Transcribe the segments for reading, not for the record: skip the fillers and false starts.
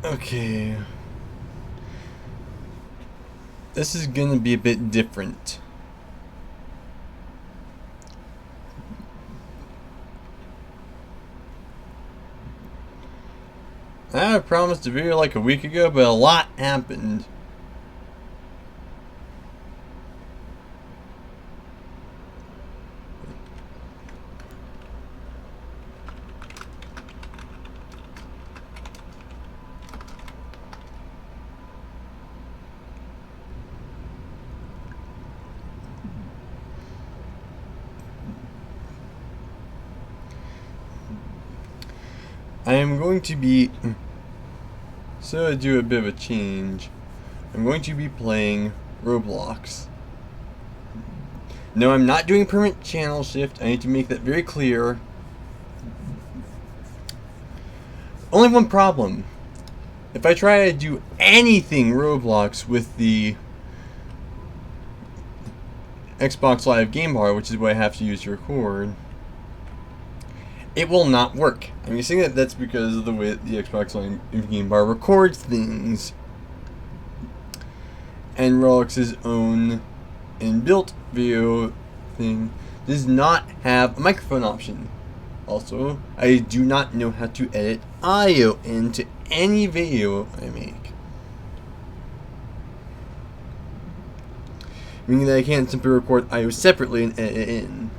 Okay. This is gonna be a bit different. I promised a video like a week ago, but a lot happened. I am going to be, so I do a bit of a change. I'm going to be playing Roblox. No, I'm not doing permanent channel shift. I need to make that very clear. Only one problem. If I try to do anything Roblox with the Xbox Live Game Bar, which is what I have to use to record, it will not work. I'm guessing that that's because of the way that the Xbox Live Game Bar records things. And Roblox's own inbuilt video thing does not have a microphone option. Also, I do not know how to edit audio into any video I make. Meaning that I can't simply record audio separately and edit it in.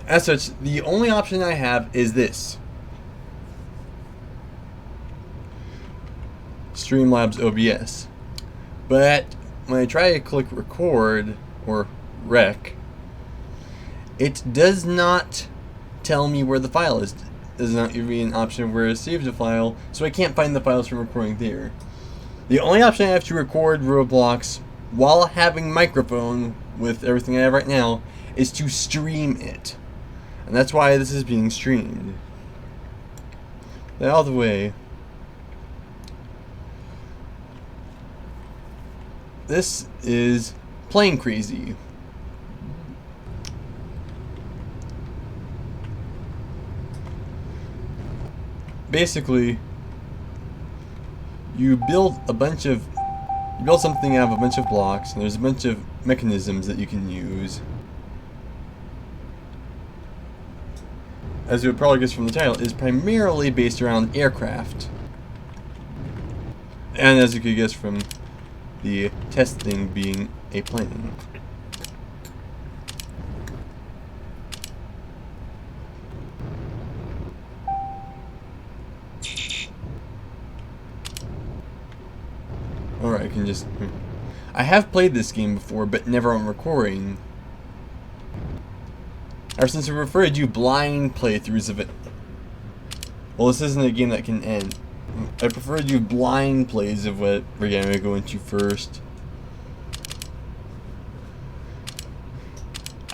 As such, the only option I have is this. Streamlabs OBS. But when I try to click record or rec, it does not tell me where the file is. It does not give me an option of where to save the file, so I can't find the files from recording there. The only option I have to record Roblox while having microphone with everything I have right now is to stream it. And that's why this is being streamed. Get out of the way. This is Plane Crazy. Basically, you build something out of a bunch of blocks, and there's a bunch of mechanisms that you can use. As you would probably guess from the title, is primarily based around aircraft. And as you could guess from the test thing being a plane. Alright, I can just... I have played this game before, but never on recording. Ever since I prefer to do blind playthroughs of it. Well, this isn't a game that can end. I prefer to do blind plays of what we're going to go into first.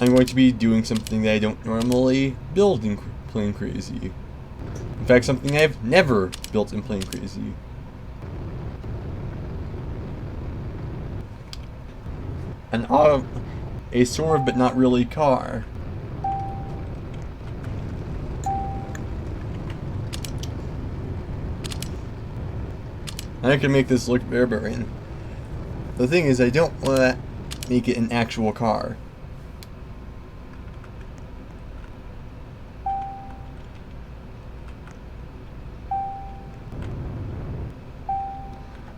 I'm going to be doing something that I don't normally build in Plane Crazy. In fact, something I've never built in Plane Crazy. A sort of but not really car. I can make this look barbarian. The thing is, I don't want to make it an actual car.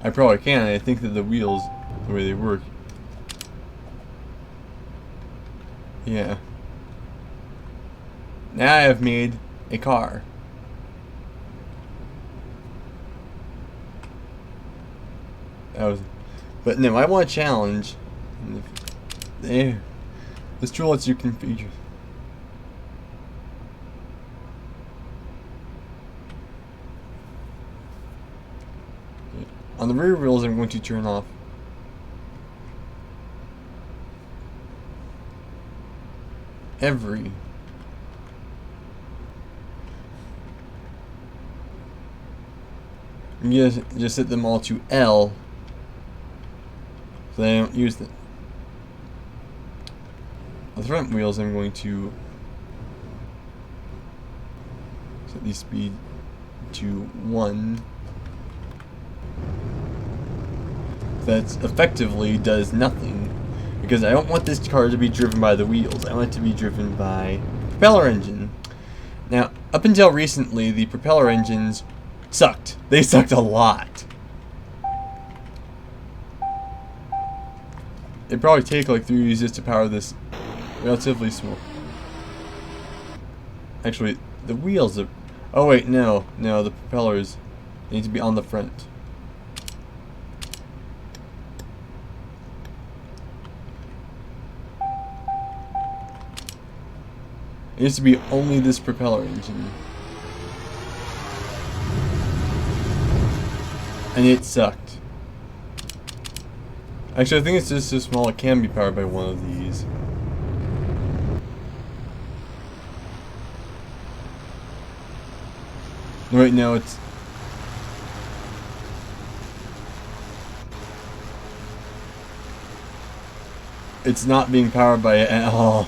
I probably can. I think that the wheels, the way they work. Yeah. Now I have made a car. But no, I want a challenge. There. This tool lets you configure. On the rear wheels, I'm going to turn off every just set them all to L. So I don't use them. The front wheels I'm going to Set the speed to 1. That effectively does nothing, because I don't want this car to be driven by the wheels. I want it to be driven by propeller engine. Now, up until recently, the propeller engines sucked. They sucked a lot. It'd probably take like 3 uses to power this relatively small. Actually, the wheels are... Oh wait, no, the propellers need to be on the front. It used to be only this propeller engine. And it sucked. Actually, I think it's just so small it can be powered by one of these. Wait, no, it's... It's not being powered by it at all.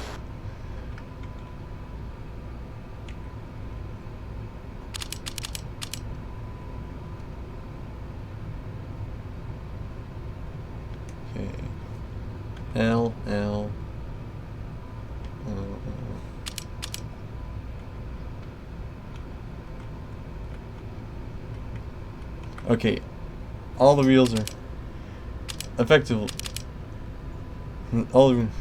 Okay. L. Okay. All the wheels are effective. All of them.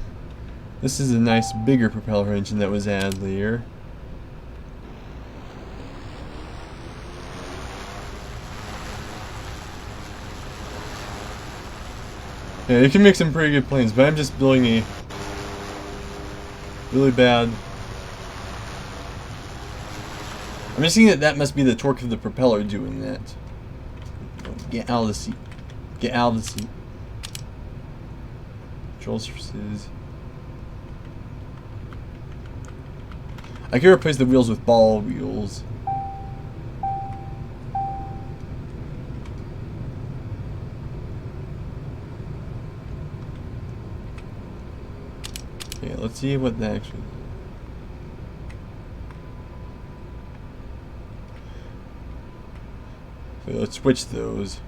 This is a nice bigger propeller engine that was added later. Yeah, you can make some pretty good planes, but I'm just building a really bad... I'm just thinking that must be the torque of the propeller doing that. Get out of the seat. Get out of the seat. Control surfaces. I could replace the wheels with ball wheels. Okay, let's see what that actually... Okay, let's switch those.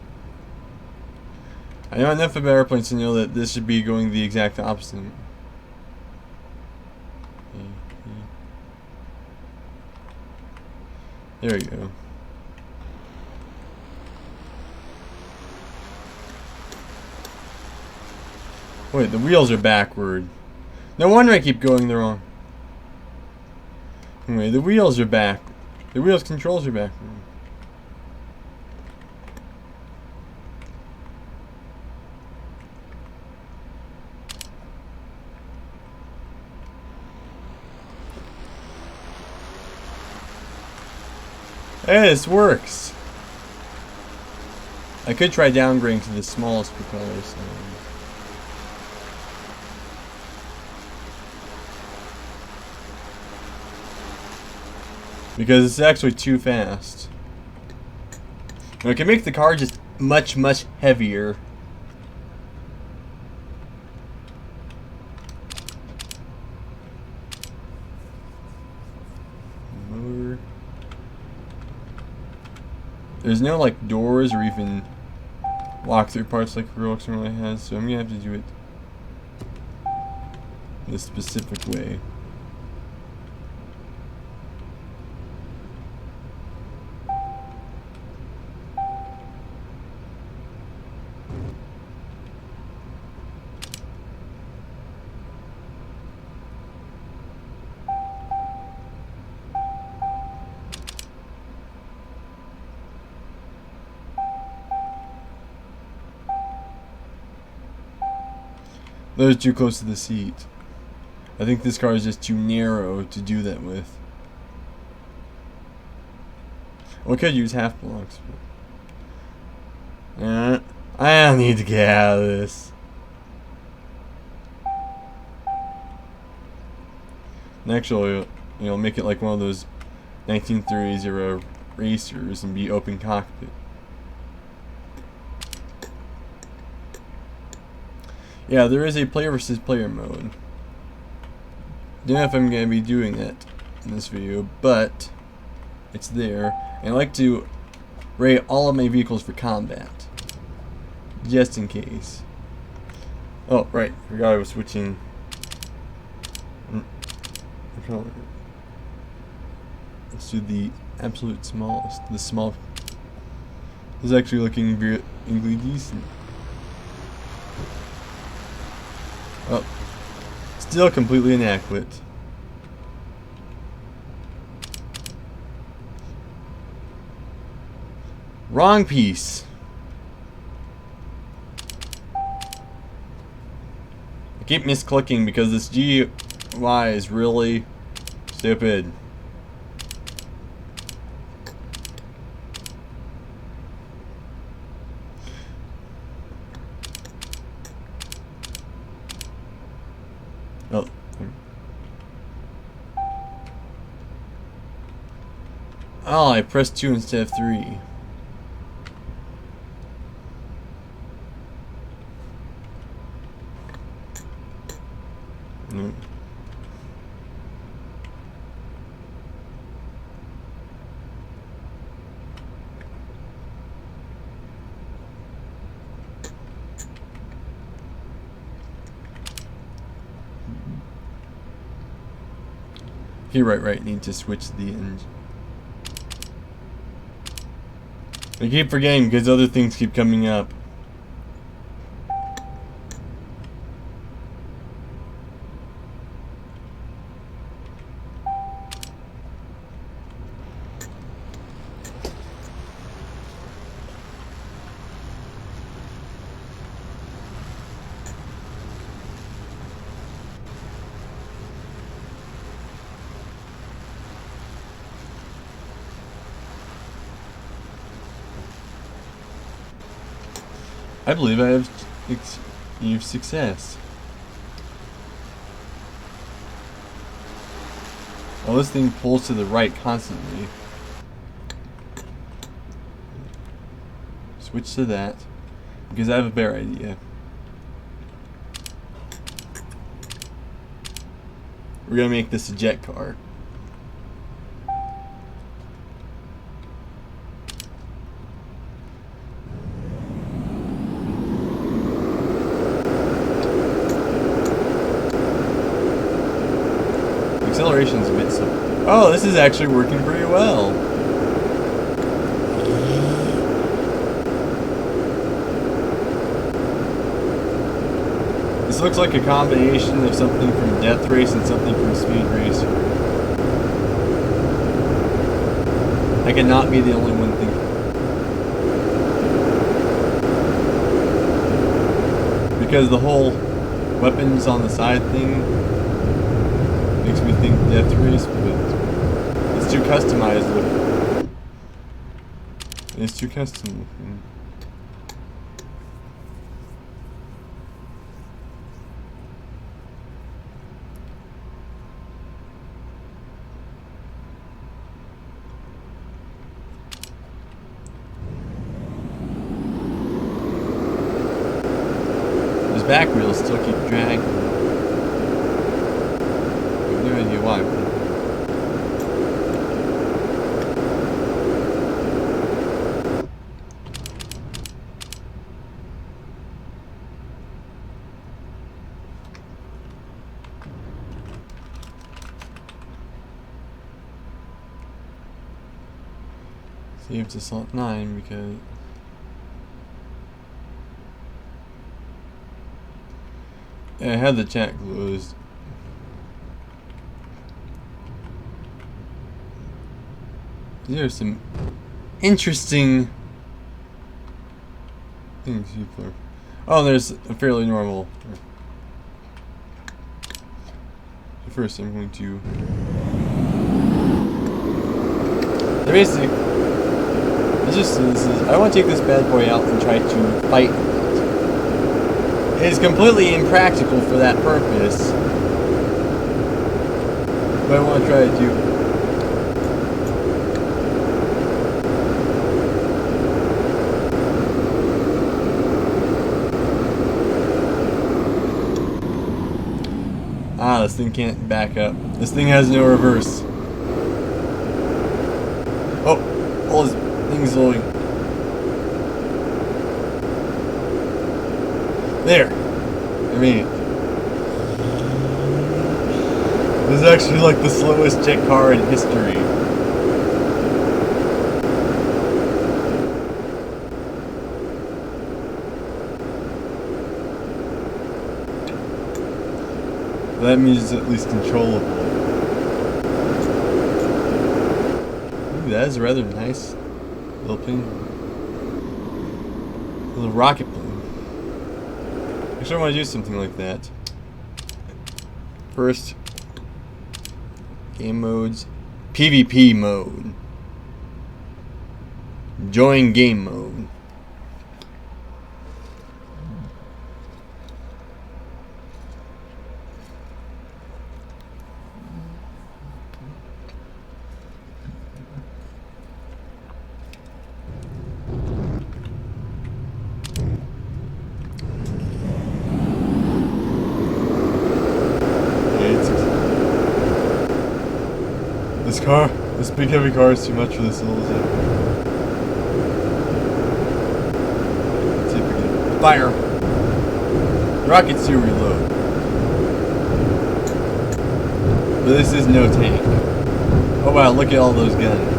I know enough about airplanes to know that this should be going the exact opposite. There we go. Wait, the wheels are backward. No wonder I keep going the wrong. Anyway, the wheels are back. The wheels controls are backward. Hey, this works. I could try downgrading to the smallest propeller size. Because it's actually too fast. I can make the car just much heavier. Motor. There's no like doors or even walk-through parts like ROBLOX normally has, so I'm gonna have to do it this specific way. Those are too close to the seat. I think this car is just too narrow to do that with. We could use half blocks. But I don't need to get out of this. And actually, make it like one of those 1930s era racers and be open cockpit. Yeah, there is a player versus player mode. Don't know if I'm going to be doing that in this video, but it's there. And I like to rate all of my vehicles for combat, just in case. Oh, right. I forgot I was switching. Let's do the absolute smallest. The small. This is actually looking really decent. Oh, still completely inadequate. Wrong piece. I keep misclicking because this GUI is really stupid. Oh. Oh, I pressed 2 instead of 3. Mm. You're right. Need to switch the engine. I keep forgetting because other things keep coming up. I believe I have achieved success. Well, this thing pulls to the right constantly. Switch to that, because I have a better idea. We're gonna make this a jet car. Acceleration's a bit slow. Oh, this is actually working pretty well. This looks like a combination of something from Death Race and something from Speed Racer. I cannot be the only one thinking. Because the whole weapons on the side thing makes me think Death Race, but it's too customized looking. It's too custom looking. Those back wheels still keep dragging. I have no idea why. Save to slot 9 because I had the chat closed. There's some interesting things people are. Oh, there's a fairly normal. First, I'm going to. Basically, this is. I want to take this bad boy out and try to fight it. It is completely impractical for that purpose, but I want to try to do. Ah, this thing can't back up. This thing has no reverse. Oh, all his things going. There. I mean, this is actually like the slowest jet car in history. That means it's at least controllable. Ooh, that is a rather nice little plane. A little rocket plane. Actually, I want to do something like that. First, game modes. PvP mode. Join game mode. This big heavy car is too much for this little jet. Let's see if we can fire. Rockets do reload. But this is no tank. Oh wow, look at all those guns.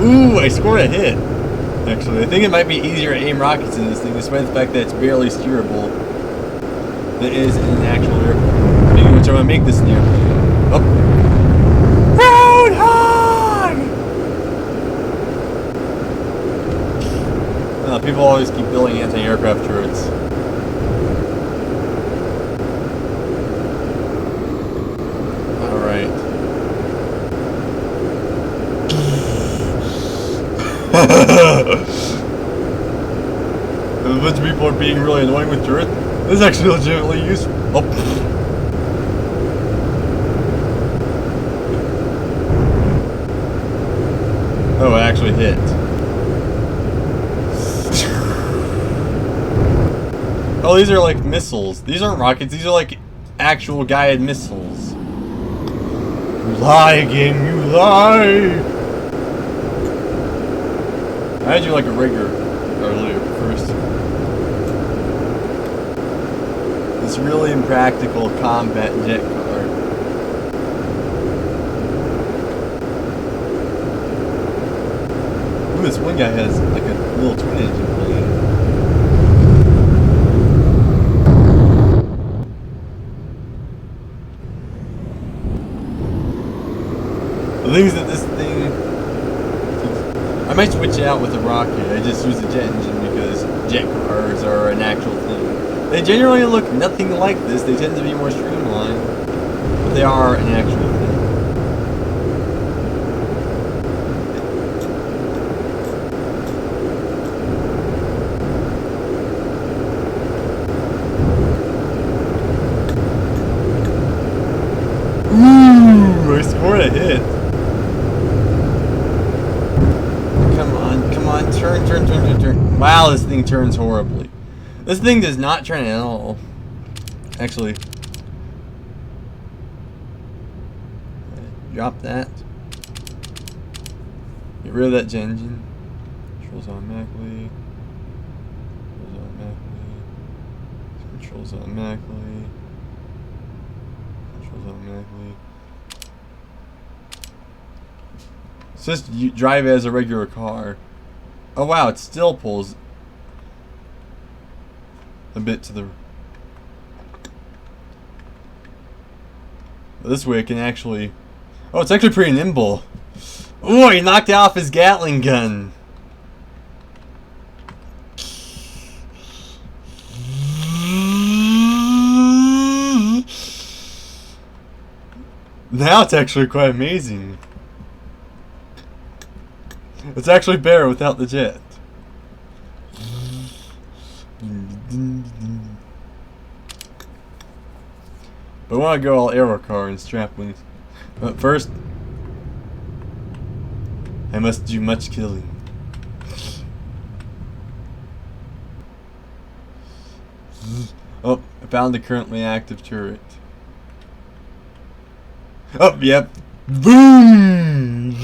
Ooh, I scored a hit. Actually, I think it might be easier to aim rockets in this thing, despite the fact that it's barely steerable. Than it is in an actual airplane. Speaking of which, I'm gonna make this an airplane. Oh. Roadhog! People always keep building anti-aircraft turrets. Alright. A bunch of people are being really annoying with turrets. This is actually legitimately useful. Oh. Oh, I actually hit. Oh, these are like missiles. These aren't rockets. These are like actual guided missiles. You lie, game. You lie. I had you like a rigger earlier first. This really impractical combat jet car. Ooh, this one guy has like a little twin engine plane. The thing is that this thing, I might switch it out with a rocket. I just use the jet engine because jet cars are an actual thing. They generally look nothing like this. They tend to be more streamlined, but they are an actual thing. Ooh, I scored a hit. Come on, turn. Wow, this thing turns horribly. This thing does not turn at all. Actually, drop that. Get rid of that engine. Controls automatically. Controls automatically. It says you drive it as a regular car. Oh wow, it still pulls a bit to the... This way it can actually... Oh, it's actually pretty nimble. Ooh, he knocked off his Gatling gun. Now it's actually quite amazing. It's actually better without the jet. But I want to go all aero car and strap wings. But first, I must do much killing. Oh, I found the currently active turret. Oh, yep. Boom!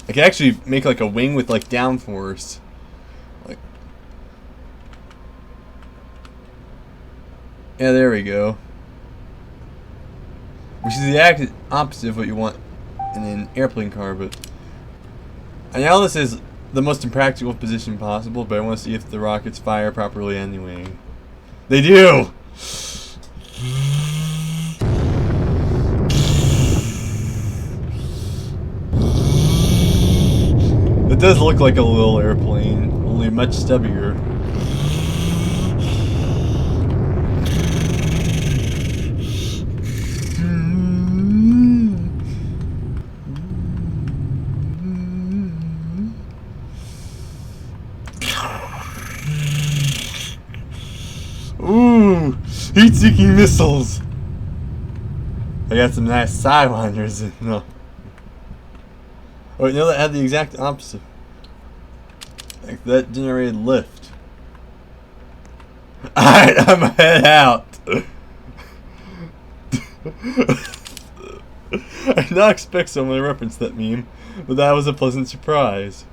I can actually make like a wing with like downforce. Like, yeah, there we go. Which is the opposite of what you want in an airplane car, but I know this is the most impractical position possible, but I want to see if the rockets fire properly anyway. They do! It does look like a little airplane, only much stubbier. Ooh, heat-seeking missiles. I got some nice sidewinders in. No. Oh, no, that had the exact opposite. Like that generated lift. Alright, I'm gonna head out. I did not expect someone to reference that meme, but that was a pleasant surprise.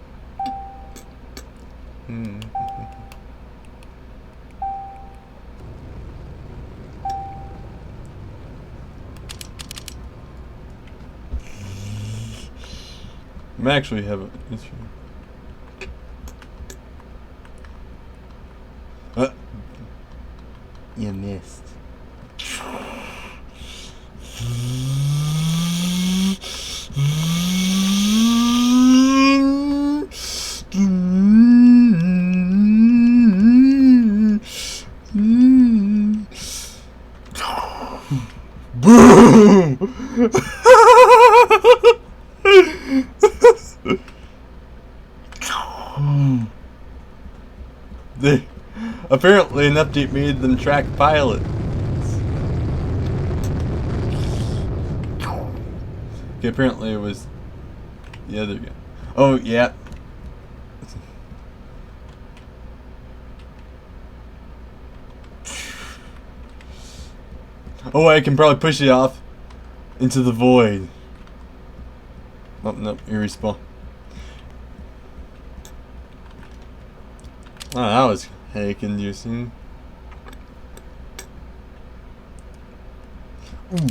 I actually have a instrument. You missed. Boom! Apparently an update made them track pilots. Okay, apparently it was the other guy. Oh, yeah. Oh, I can probably push it off into the void. Oh, no, you respawn. Oh, that was headache-inducing. Ooh.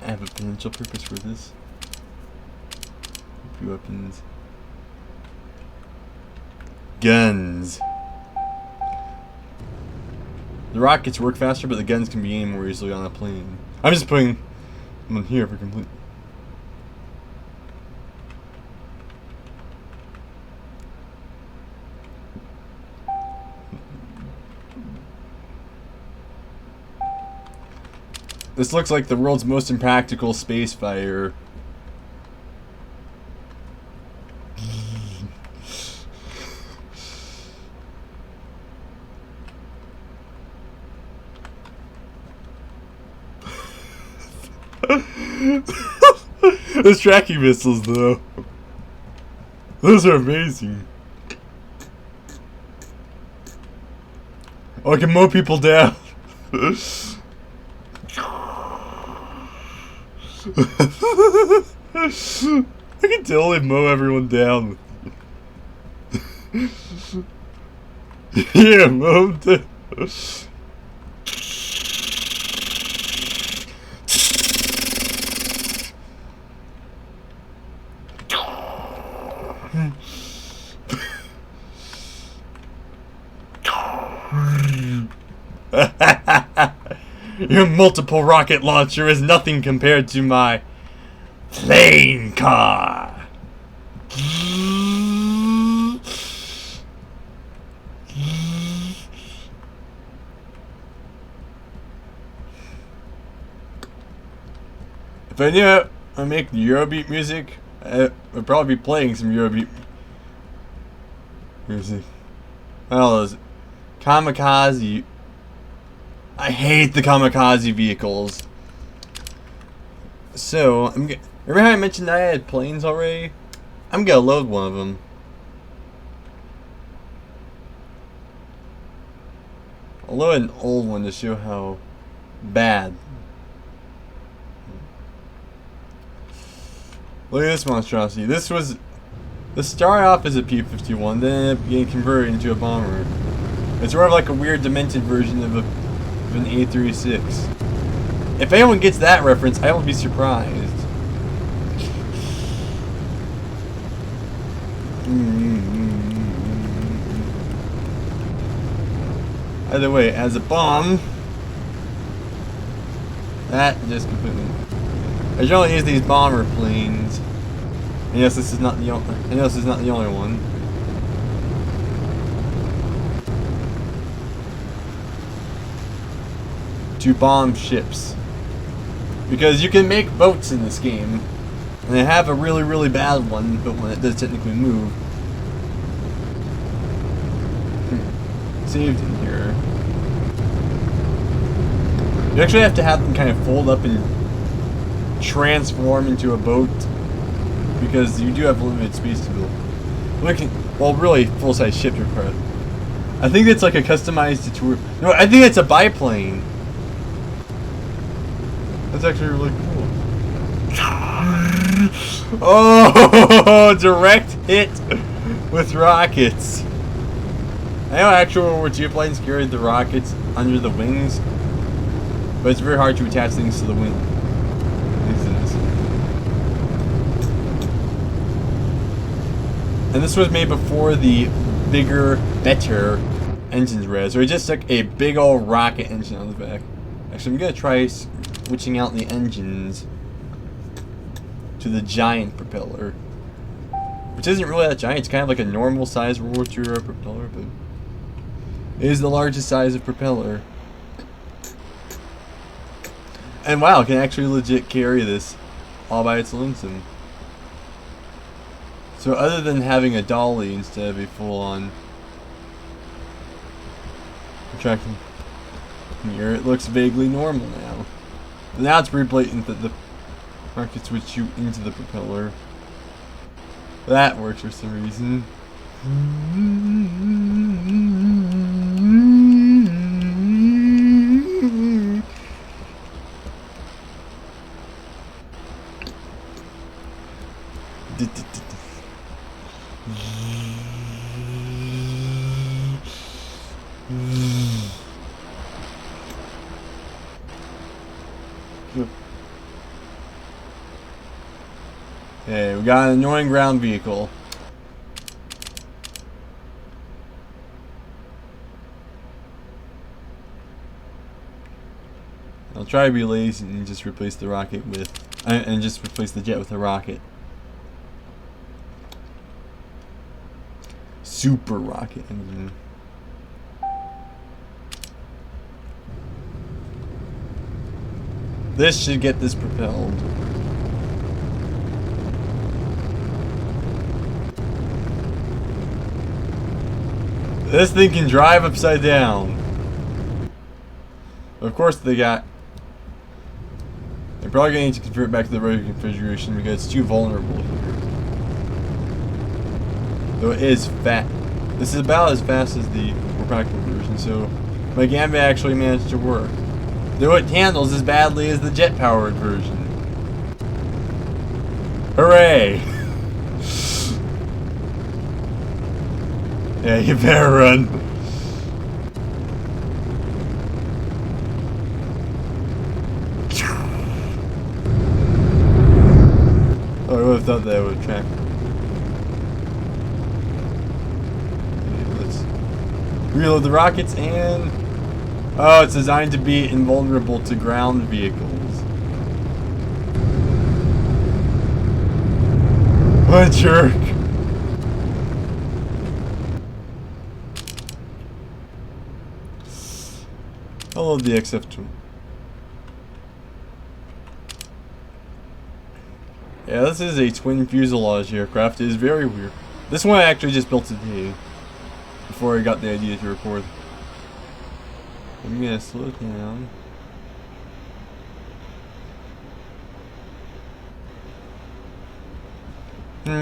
I have a potential purpose for this. Weapons. Guns. The rockets work faster, but the guns can be aimed more easily on a plane. I'm just putting them on here for complete. This looks like the world's most impractical space fire. Those tracking missiles, though. Those are amazing. Oh, I can mow people down. I can totally mow everyone down. Yeah, mow them down. Your multiple rocket launcher is nothing compared to my plane car. If I knew how to make Eurobeat music, I would probably be playing some Eurobeat music. Well, those kamikaze. I hate the kamikaze vehicles. So Remember how I mentioned I had planes already? I'm gonna load one of them. I'll load an old one to show how bad. Look at this monstrosity. This started off as a P-51, then it ended up getting converted into a bomber. It's sort of like a weird demented version of an A-36. If anyone gets that reference, I won't be surprised. Either way, as a bomb, that just completely. I generally use these bomber planes. And yes, this is not the only one. To bomb ships, because you can make boats in this game, and I have a really, really bad one, but one that does technically move. Saved in here. You actually have to have them kind of fold up and transform into a boat, because you do have limited space to build. Well, really, full-size ships required. I think it's like a customized tour. No, I think it's a biplane. That's actually really cool. Oh, direct hit with rockets. I know actual World War II planes carried the rockets under the wings, but it's very hard to attach things to the wing. And this was made before the bigger, better engines were, so it just took a big old rocket engine on the back. Actually, I'm gonna try switching out the engines to the giant propeller, which isn't really that giant. It's kind of like a normal size World War II era propeller, but it is the largest size of propeller. And wow, it can actually legit carry this all by its lonesome. So other than having a dolly instead of a full-on retracting mirror, it looks vaguely normal now. But now it's pretty blatant that the rockets would shoot into the propeller. That works for some reason. Okay, we got an annoying ground vehicle. I'll try to be lazy and just replace the rocket with, and just replace the jet with a rocket. Super rocket engine. This should get this propelled. This thing can drive upside down. Of course they're probably going to need to convert it back to the rotor configuration because it's too vulnerable here. Though it is fat. This is about as fast as the more practical version, so my Gambit actually managed to work. Though it handles as badly as the jet-powered version. Hooray! Yeah, you better run. Oh, I would have thought that would track. Okay, let's reload the rockets and... Oh, it's designed to be invulnerable to ground vehicles. What a jerk. I love the XF2. Yeah, this is a twin fuselage aircraft. It is very weird. This one I actually just built today, before I got the idea to record. I'm gonna slow it down. Now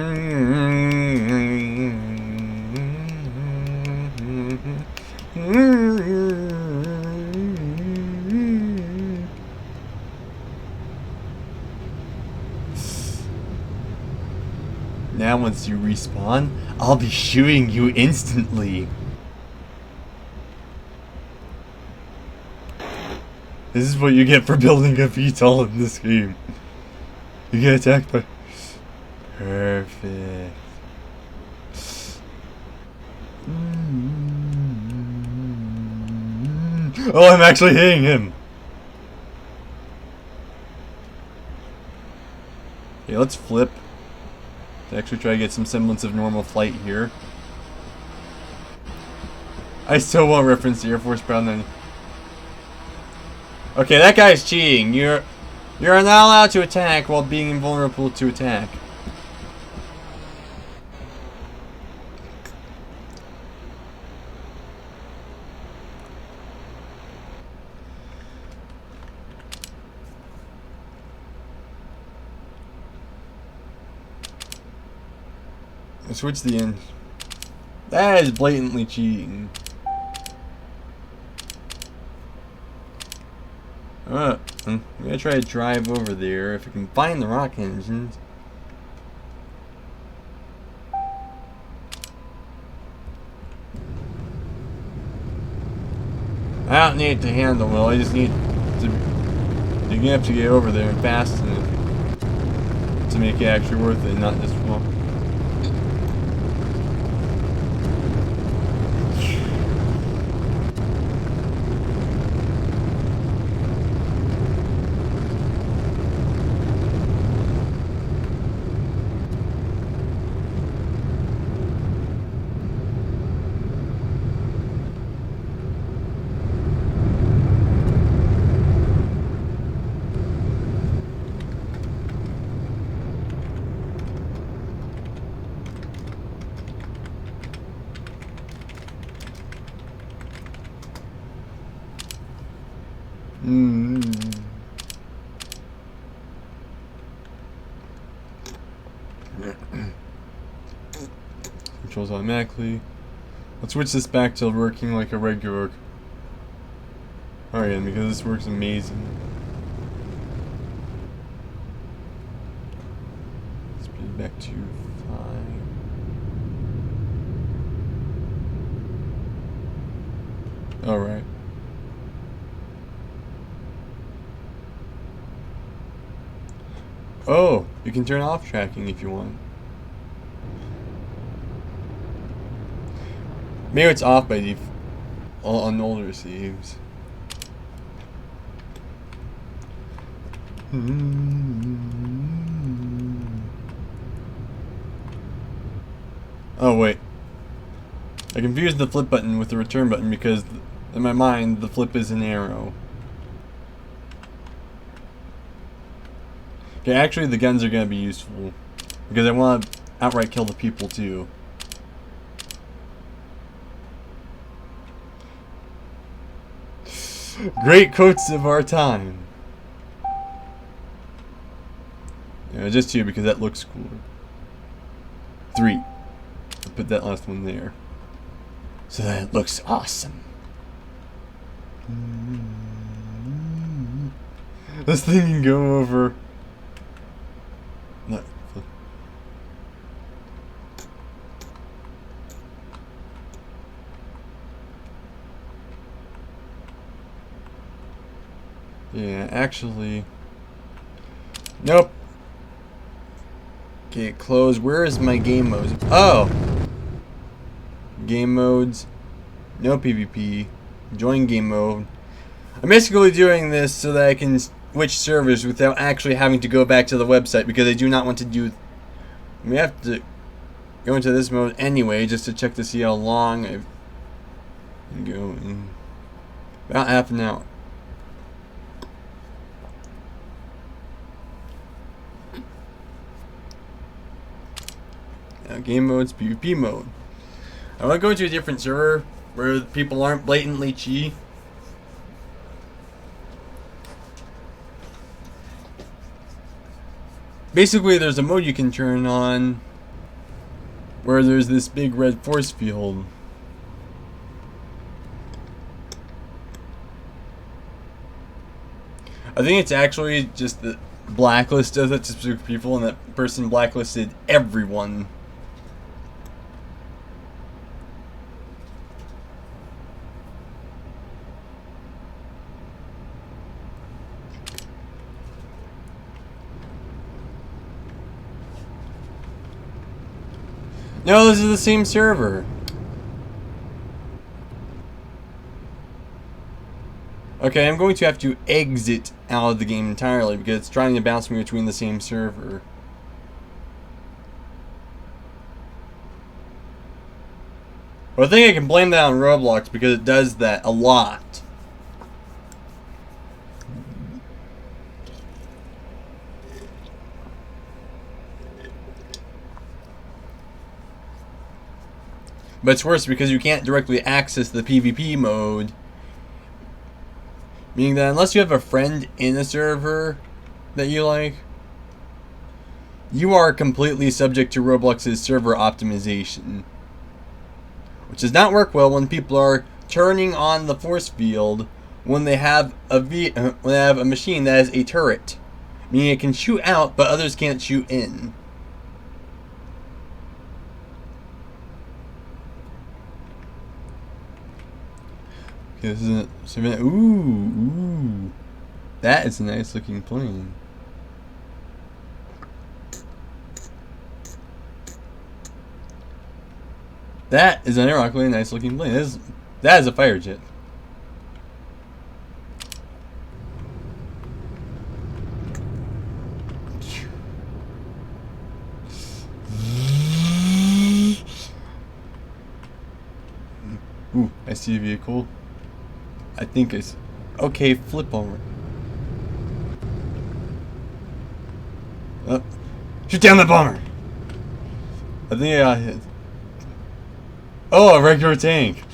once you respawn, I'll be shooting you instantly. This is what you get for building a VTOL in this game. You get attacked by... Perfect. Oh, I'm actually hitting him. Okay, let's flip. To actually try to get some semblance of normal flight here. I still won't reference the Air Force Brown 9. Okay, that guy's cheating. You're not allowed to attack while being invulnerable to attack. Switch the end. That is blatantly cheating. I'm gonna try to drive over there if I can find the rocket engines. I don't need to handle well. I just need to. You have to get over there and fast enough to make it actually worth it, not just well. Controls automatically. Let's switch this back to working like a regular Alright, because this works amazing. Speed back to 5. Alright. Oh, you can turn off tracking if you want. Maybe it's off by default on older saves. Oh wait, I confused the flip button with the return button because in my mind the flip is an arrow. Okay, actually the guns are going to be useful because I want to outright kill the people too. Great quotes of our time. Yeah, just 2 because that looks cooler. 3. I'll put that last one there. So that it looks awesome. This thing can go over. No. Yeah, actually. Nope. Okay, close. Where is my game modes? Oh! Game modes. No PvP. Join game mode. I'm basically doing this so that I can switch servers without actually having to go back to the website because I do not want to do... We have to go into this mode anyway just to check to see how long I've been going. About half an hour. Now, game mode's PvP mode. I want to go to a different server where people aren't blatantly cheat. Basically, there's a mode you can turn on where there's this big red force field. I think it's actually just the blacklist does it to specific people, and that person blacklisted everyone. No, this is the same server. Okay, I'm going to have to exit out of the game entirely because it's trying to bounce me between the same server. Well, I think I can blame that on Roblox because it does that a lot. But it's worse because you can't directly access the PvP mode. Meaning that unless you have a friend in a server that you like, you are completely subject to Roblox's server optimization. Which does not work well when people are turning on the force field when they have a machine that has a turret. Meaning it can shoot out, but others can't shoot in. Okay, this is a ooh. That is a nice looking plane. That is unironically a nice looking plane. That is a fighter jet. Ooh, I see a vehicle. I think it's okay. Flip over. Oh, shoot down the bomber. I think I got hit. Oh, a regular tank.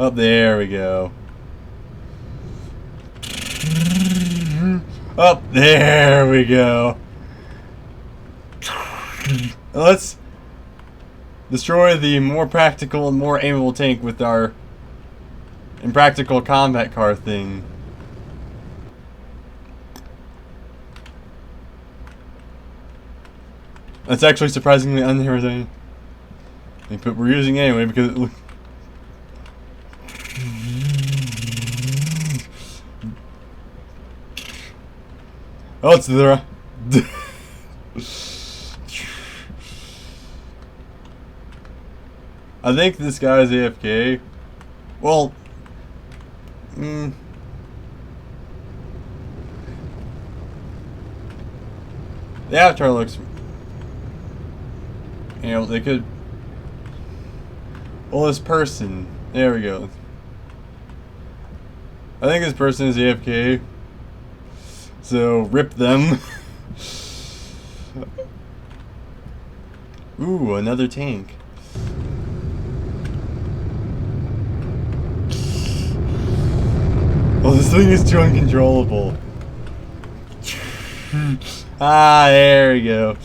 Up there we go. Up there we go. Let's destroy the more practical and more aimable tank with our impractical combat car thing. That's actually surprisingly unirritating. But we're using it anyway because it looks. Oh, it's the. I think this guy's AFK. Well, the avatar looks. You know, they could. Well, this person. There we go. I think this person is AFK. So, rip them. Ooh, another tank. Oh, this thing is too uncontrollable. Ah, there we go.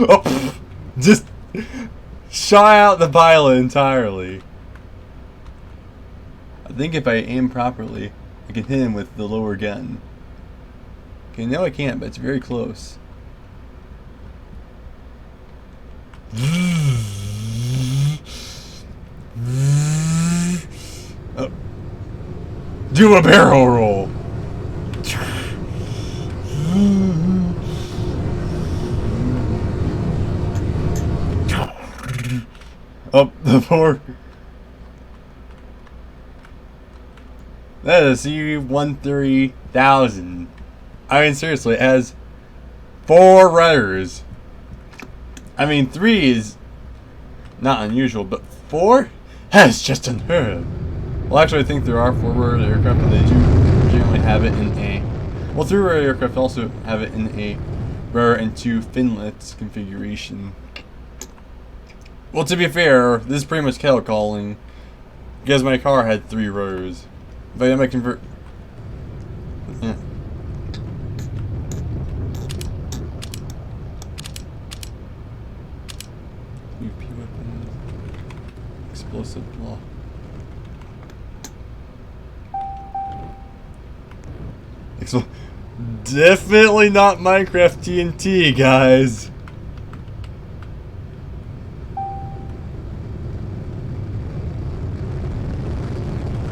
Oh, just shot out the pilot entirely. I think if I aim properly, I can hit him with the lower gun. Okay, no I can't, but it's very close. Oh. Do a barrel roll. Up the poor. That is a C-130,000. I mean, seriously, it has 4 rudders. I mean, 3 is not unusual, but 4? That's just unheard of. Well, actually, I think there are 4 rudder aircraft, and they do generally have it in a. Well, 3 rudder aircraft also have it in a rudder and 2 finlets configuration. Well, to be fair, this is pretty much cattle calling, because my car had 3 rudders. If I convert, yeah. explosive law. Definitely not Minecraft TNT, guys.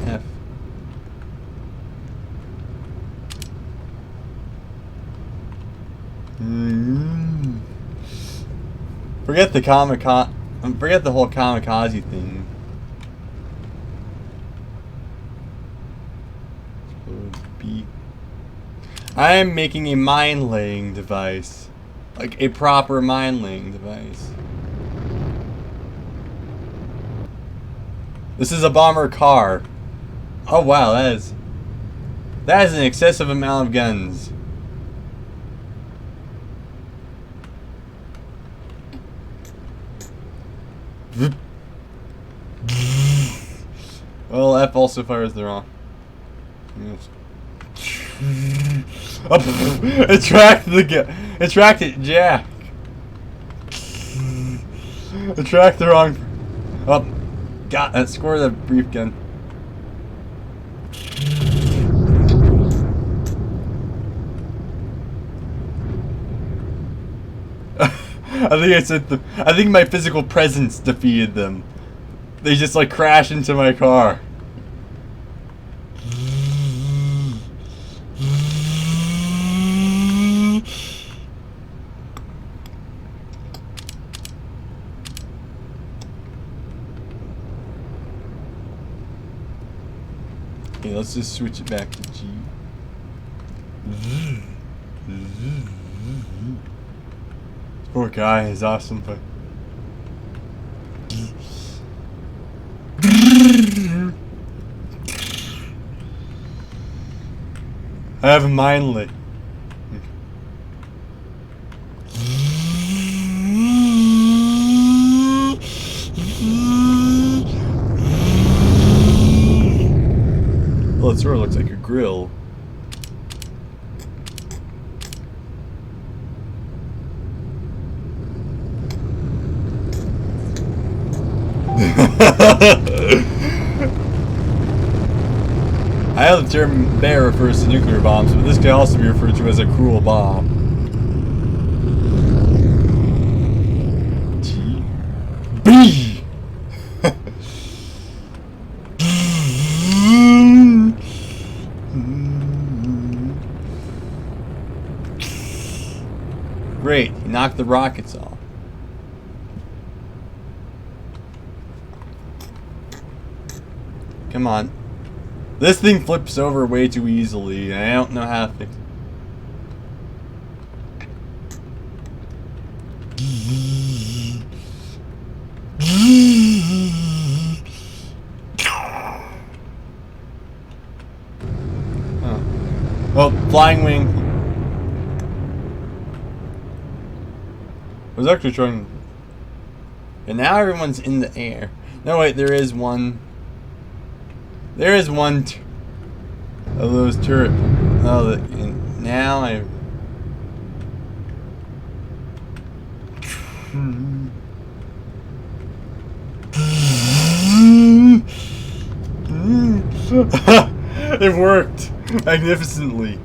F. Forget the forget the whole kamikaze thing. B. I am making a mine laying device. Like a proper mine laying device. This is a bomber car. Oh wow, that is an excessive amount of guns. Well, F also fires the wrong. Yes. Attract it, Jack. Attract the wrong. Oh, got that. Score the brief gun. I think my physical presence defeated them. They just like crash into my car. Okay, let's just switch it back to G. Poor guy is awesome, but I have a mine lit. Well, it sort of looks like a grill. I know the term bear refers to nuclear bombs, but this can also be referred to as a cruel bomb. G. B! Great, he knocked the rockets off. Come on. This thing flips over way too easily, and I don't know how to fix it. Oh. Well, flying wing. I was actually trying. And now everyone's in the air. No, wait, there is one. There is one of those turret. Oh, and now I. It worked magnificently.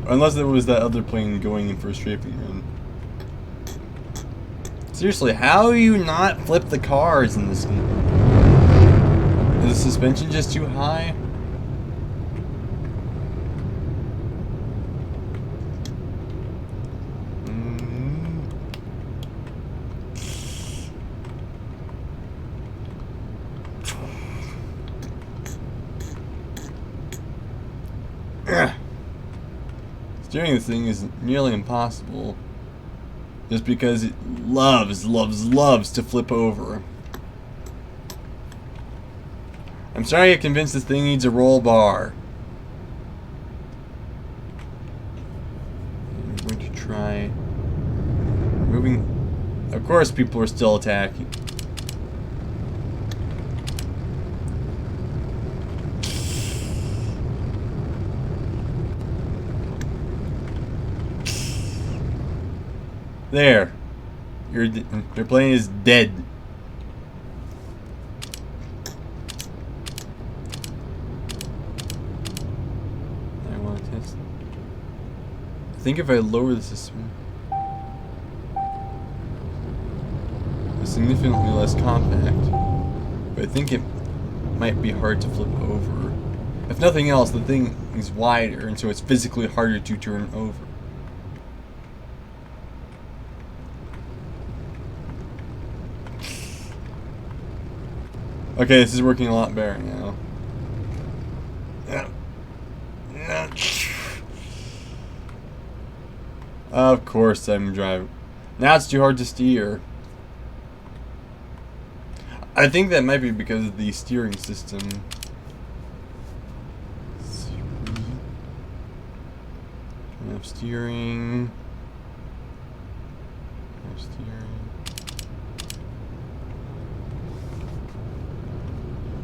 Unless there was that other plane going in for a strafing run. Seriously, how do you not flip the cars in this game? Is the suspension just too high? Steering this thing is nearly impossible. Just because it loves to flip over. I'm starting to get convinced this thing needs a roll bar. I'm going to try moving. Of course, people are still attacking. There. Your plane is dead. I think if I lower the system, it's significantly less compact, but I think it might be hard to flip over. If nothing else, the thing is wider, and so it's physically harder to turn over. Okay, this is working a lot better now. Of course I'm driving. Now it's too hard to steer. I think that might be because of the steering system. Turn off steering. Off steering.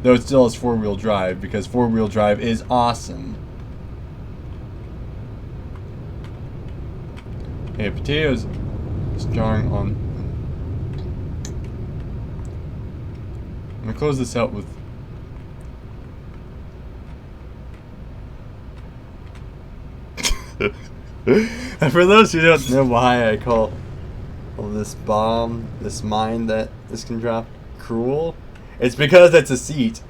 Though it still has four-wheel drive, because four-wheel drive is awesome. Okay, potatoes is drawing on. I'm gonna close this out with. And for those who don't know why I call this bomb, this mine that this can drop, cruel, it's because it's a seat.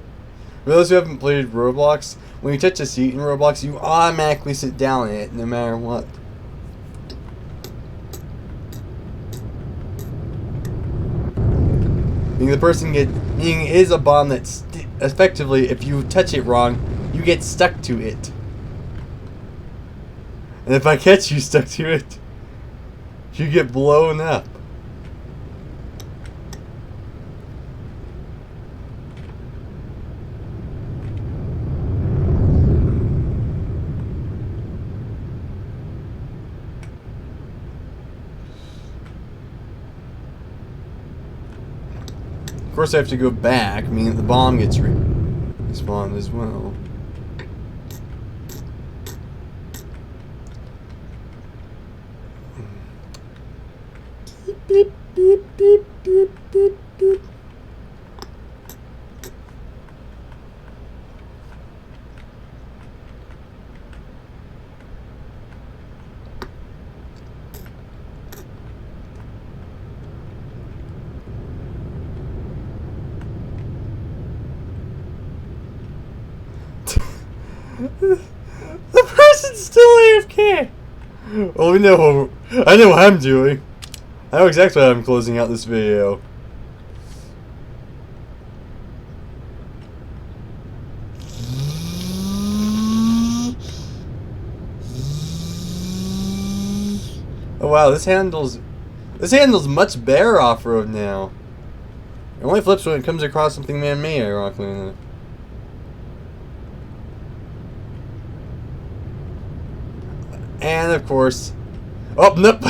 For those who haven't played Roblox, when you touch a seat in Roblox, you automatically sit down in it no matter what. Meaning it is a bomb that's effectively, if you touch it wrong, you get stuck to it. And if I catch you stuck to it, you get blown up. Of course I have to go back, meaning the bomb gets respawned as well. Beep, beep, beep, beep, beep, beep. The person's still AFK. Well, I know what I'm doing. I know exactly how I'm closing out this video. Oh wow, this handle's much better off-road now. It only flips when it comes across something man-made, ironically enough. And of course, oh nope.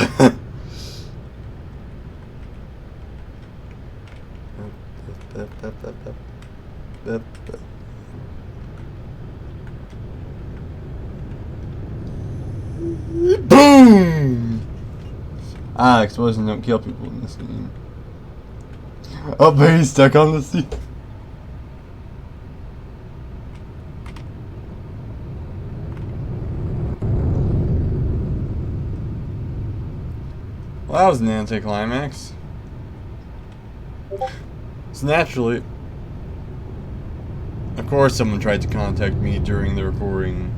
Boom! Explosions don't kill people in this game. Oh, but he's stuck on the seat. Well, that was an anticlimax. So naturally, of course someone tried to contact me during the recording.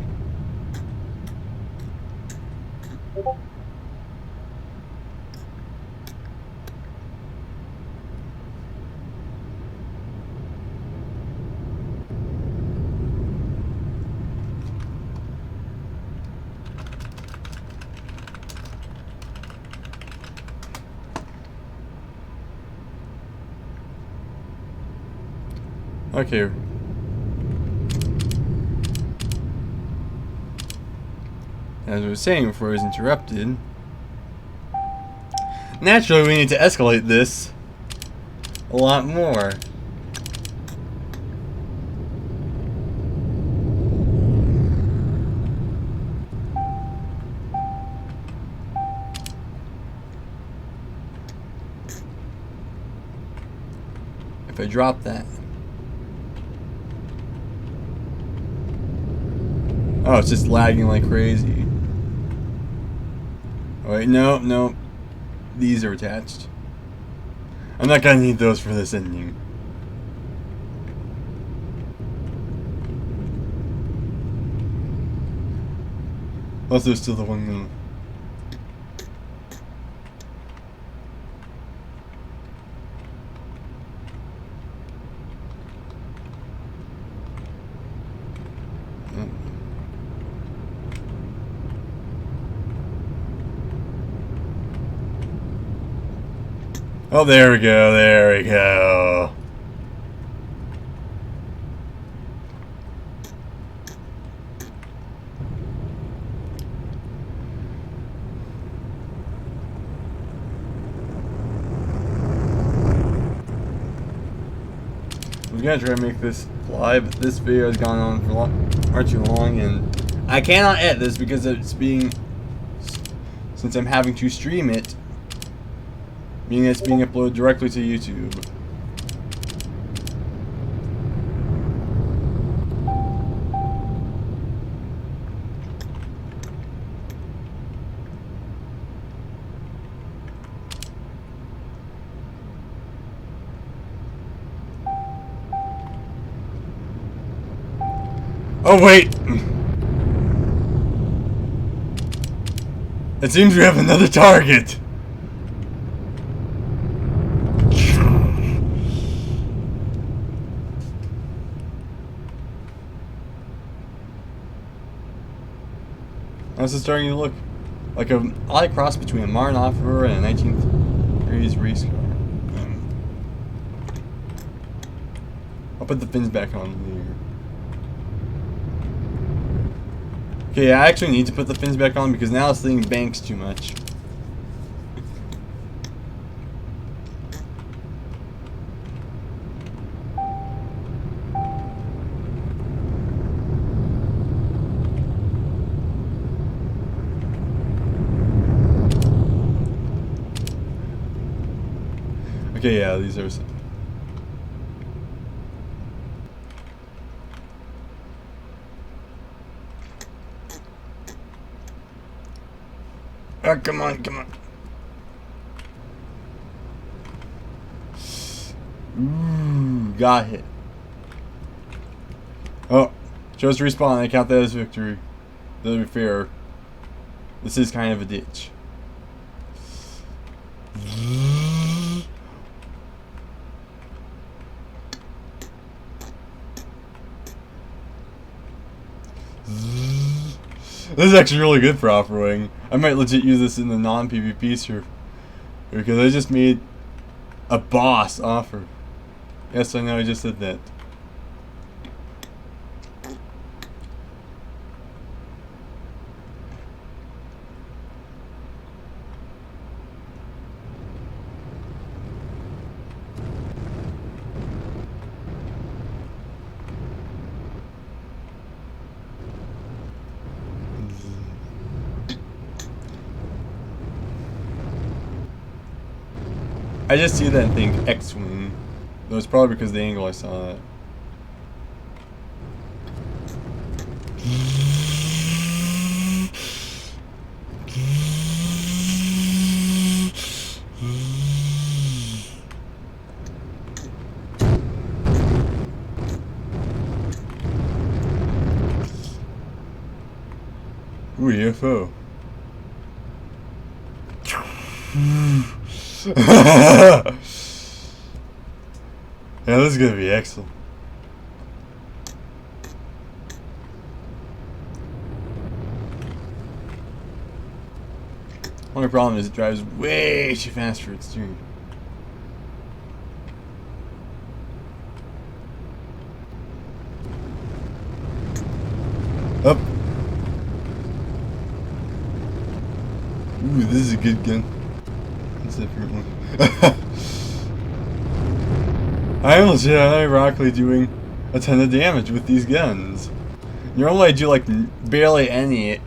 Okay. As I was saying before I was interrupted, naturally we need to escalate this a lot more. If I drop that. Oh, it's just lagging like crazy. Oh, wait, no, no. These are attached. I'm not gonna need those for this ending. Unless there's still the one though. Oh, there we go, there we go. I was gonna try to make this live, but this video has gone on for far too long, and I cannot edit this because it's being, since I'm having to stream it, meaning it's being uploaded directly to YouTube. Oh wait! It seems we have another target! This is starting to look like a odd cross between a modern off-roader and a 1930s race car. I'll put the fins back on here. Okay, I actually need to put the fins back on because now this thing banks too much. Okay, yeah, these are... Oh, come on, come on. Ooh, got hit. Oh, chose to respawn. I count that as victory. To be fair, this is kind of a ditch. This is actually really good for off-roading. I might legit use this in the non-PvP server because I just made a boss offer. Yes, I know, I just said that. I just see that and think X-Wing. Though it's probably because of the angle I saw that. Ooh, UFO. Yeah, this is gonna be excellent. Only problem is it drives way too fast for its steering. Up. Ooh, this is a good gun. That's a different one. I am legit ironically doing a ton of damage with these guns. Normally I do like barely any,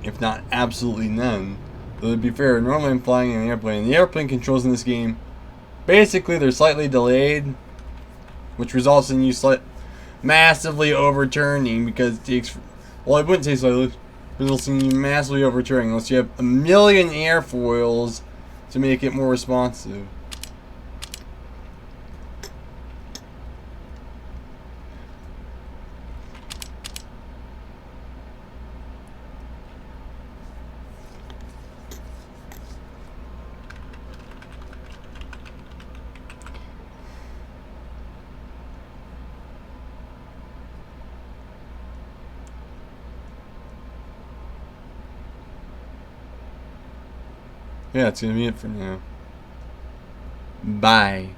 if not absolutely none. Though to be fair, normally I'm flying in an airplane. The airplane controls in this game, basically they're slightly delayed, which results in you massively overturning because it takes Well, I wouldn't say slightly. It'll seem massively overturning unless you have a million airfoils to make it more responsive. Yeah, it's gonna be it for now. Bye.